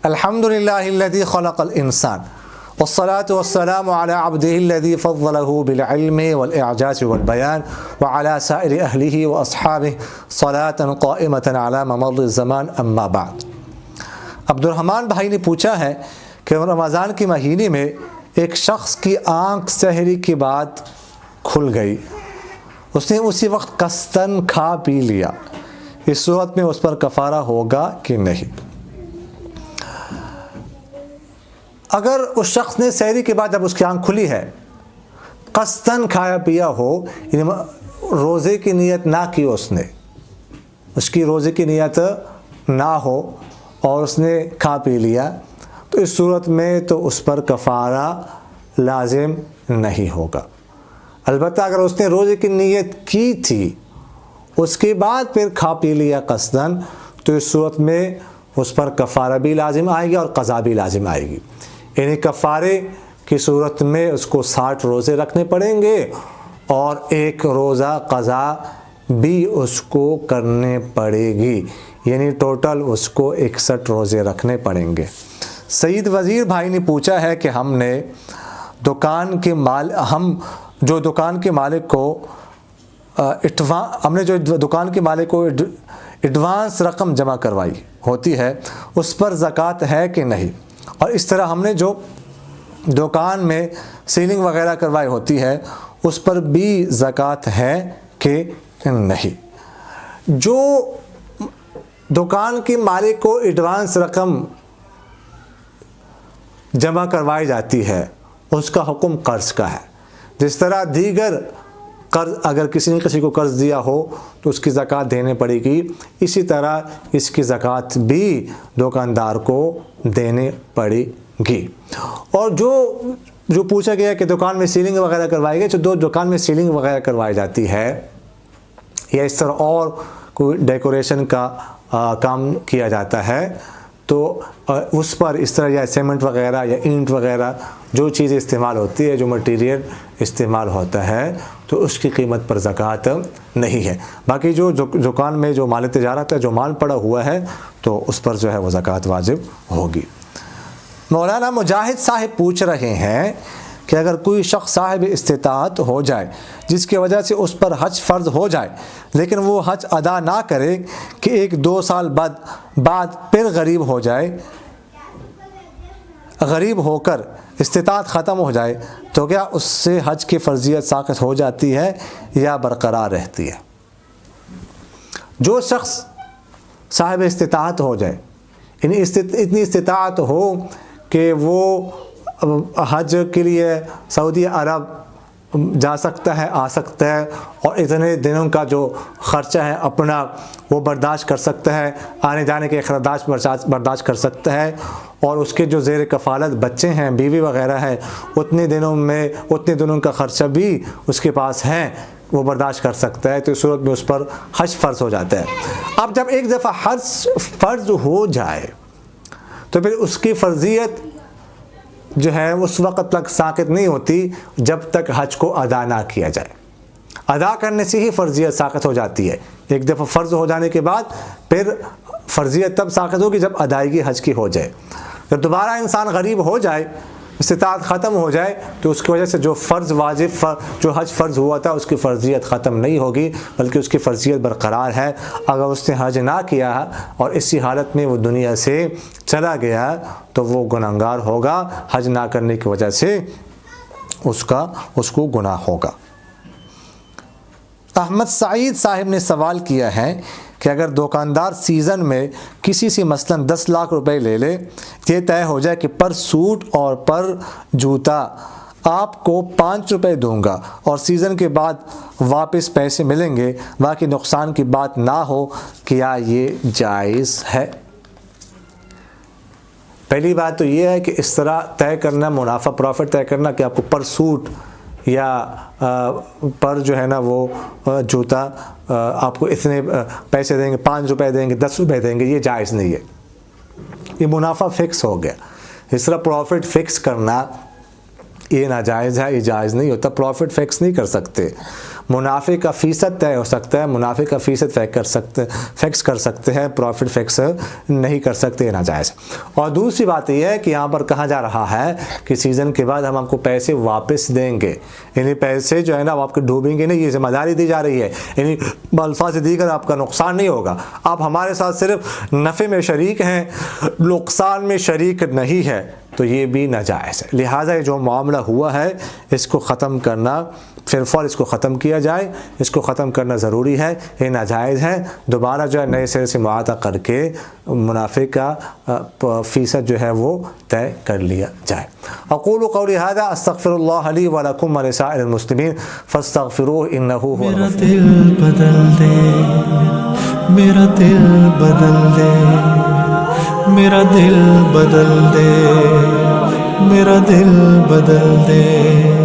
الحمد للہ الذی خلق الانسان والصلاة والسلام على عبده الذي فضله بالعلم والإعجاز والبيان وعلى سائر أهله وأصحابه صلاة قائمة على ممر الزمان اما بعد۔ عبد الرحمن بھائی نے پوچھا ہے کہ رمضان کے مہینے میں ایک شخص کی آنکھ سحری کے بعد کھل گئی، اس نے اسی وقت قصداً کھا پی لیا، اس صورت میں اس پر کفارہ ہوگا کہ نہیں؟ اگر اس شخص نے سحری کے بعد جب اس کی آنکھ کھلی ہے قصداً کھایا پیا ہو، یعنی روزے کی نیت نہ کی، اس کی روزے کی نیت نہ ہو اور اس نے کھا پی لیا، تو اس صورت میں تو اس پر کفارہ لازم نہیں ہوگا۔ البتہ اگر اس نے روزے کی نیت کی تھی اس کے بعد پھر کھا پی لیا قصداً، تو اس صورت میں اس پر کفارہ بھی لازم آئے گی اور قضا بھی لازم آئے گی۔ یعنی کفارے کی صورت میں اس کو 60 روزے رکھنے پڑیں گے اور ایک روزہ قضا بھی اس کو کرنے پڑے گی، یعنی ٹوٹل اس کو 61 روزے رکھنے پڑیں گے۔ سعید وزیر بھائی نے پوچھا ہے کہ ہم نے جو دکان کے مالک کو ایڈوانس رقم جمع کروائی ہوتی ہے اس پر زکوٰۃ ہے کہ نہیں، اور اس طرح ہم نے جو دکان میں سیلنگ وغیرہ کروائی ہوتی ہے اس پر بھی زکوٰۃ ہے کہ نہیں؟ جو دکان کے مالک کو ایڈوانس رقم جمع کروائی جاتی ہے اس کا حکم قرض کا ہے۔ جس طرح دیگر قرض، اگر کسی نے کسی کو قرض دیا ہو تو اس کی زکوٰۃ دینے پڑے گی، اسی طرح اس کی زکوٰۃ بھی دکاندار کو دینے پڑے گی۔ اور جو پوچھا گیا کہ دکان میں سیلنگ وغیرہ کروائی گئی، جو دکان میں سیلنگ وغیرہ کروائی جاتی ہے یا اس طرح اور کوئی ڈیکوریشن کا کام کیا جاتا ہے، تو اس پر اس طرح یا سیمنٹ وغیرہ یا اینٹ وغیرہ جو چیزیں استعمال ہوتی ہے، جو مٹیریل استعمال ہوتا ہے، تو اس کی قیمت پر زکوٰۃ نہیں ہے۔ باقی جو دکان میں جو مال تجارت ہے، جو مال پڑا ہوا ہے، تو اس پر جو ہے وہ زکوٰۃ واجب ہوگی۔ مولانا مجاہد صاحب پوچھ رہے ہیں کہ اگر کوئی شخص صاحب استطاعت ہو جائے جس کی وجہ سے اس پر حج فرض ہو جائے لیکن وہ حج ادا نہ کرے کہ 1-2 سال بعد پھر غریب ہو جائے، غریب ہو کر استطاعت ختم ہو جائے، تو کیا اس سے حج کی فرضیت ساقط ہو جاتی ہے یا برقرار رہتی ہے؟ جو شخص صاحب استطاعت ہو جائے، یعنی اتنی استطاعت ہو کہ وہ حج کے لیے سعودی عرب جا سکتا ہے، آ سکتا ہے، اور اتنے دنوں کا جو خرچہ ہے اپنا وہ برداشت کر سکتا ہے، آنے جانے کے اخراجات برداشت کر سکتا ہے، اور اس کے جو زیر کفالت بچے ہیں، بیوی وغیرہ ہے، اتنے دنوں کا خرچہ بھی اس کے پاس ہے، وہ برداشت کر سکتا ہے، تو اس صورت میں اس پر حج فرض ہو جاتا ہے۔ اب جب ایک دفعہ حج فرض ہو جائے تو پھر اس کی فرضیت جو ہے اس وقت تک ساقط نہیں ہوتی جب تک حج کو ادا نہ کیا جائے۔ ادا کرنے سے ہی فرضیت ساقط ہو جاتی ہے۔ ایک دفعہ فرض ہو جانے کے بعد پھر فرضیت تب ساقط ہوگی جب ادائیگی حج کی ہو جائے۔ جب دوبارہ انسان غریب ہو جائے، استطاعت ختم ہو جائے، تو اس کی وجہ سے جو جو حج فرض ہوا تھا اس کی فرضیت ختم نہیں ہوگی، بلکہ اس کی فرضیت برقرار ہے۔ اگر اس نے حج نہ کیا اور اسی حالت میں وہ دنیا سے چلا گیا تو وہ گنہگار ہوگا، حج نہ کرنے کی وجہ سے اس کو گناہ ہوگا۔ احمد سعید صاحب نے سوال کیا ہے کہ اگر دکاندار سیزن میں کسی سے مثلا 10 لاکھ روپے لے لے، یہ طے ہو جائے کہ پر سوٹ اور پر جوتا آپ کو 5 روپے دوں گا اور سیزن کے بعد واپس پیسے ملیں گے، باقی نقصان کی بات نہ ہو، کیا یہ جائز ہے؟ پہلی بات تو یہ ہے کہ اس طرح طے کرنا، منافع پروفٹ طے کرنا کہ آپ کو پر سوٹ یا پر جو ہے نا وہ جوتا آپ کو اتنے پیسے دیں گے، 5 روپے دیں گے، 10 روپے دیں گے، یہ جائز نہیں ہے۔ یہ منافع فکس ہو گیا۔ اس طرح پروفٹ فکس کرنا یہ ناجائز ہے، یہ جائز نہیں ہوتا. پروفٹ فکس نہیں کر سکتے. منافع کا فیصد طے ہو سکتا ہے، منافع کا فیصد فکس کر سکتے ہیں، پروفٹ فکس نہیں کر سکتے، یہ ناجائز. اور دوسری بات یہ ہے کہ یہاں پر کہا جا رہا ہے کہ سیزن کے بعد ہم آپ کو پیسے واپس دیں گے. یعنی پیسے جو ہے نا وہ آپ کے ڈوبیں گے نہیں، یہ ذمہ داری دی جا رہی ہے. یعنی بالفاظ دیگر آپ کا نقصان نہیں ہوگا، آپ ہمارے ساتھ صرف نفع میں شریک ہیں، نقصان میں شریک نہیں ہے، تو یہ بھی ناجائز ہے. لہٰذا یہ جو معاملہ ہوا ہے اس کو ختم کرنا، پھر فور اس کو ختم کیا جائے، اس کو ختم کرنا ضروری ہے. یہ ناجائز ہے. دوبارہ جو ہے نئے سرے سے معاہدہ کر کے منافع کا فیصد جو ہے وہ طے کر لیا جائے. اقول قولی ھذا استغفر اللہ لی ولکم ولسائر المسلمین فاستغفروہ انہ هو میرا دل بدل دے، میرا دل بدل دے، میرا دل بدل دے، میرا دل بدل دے.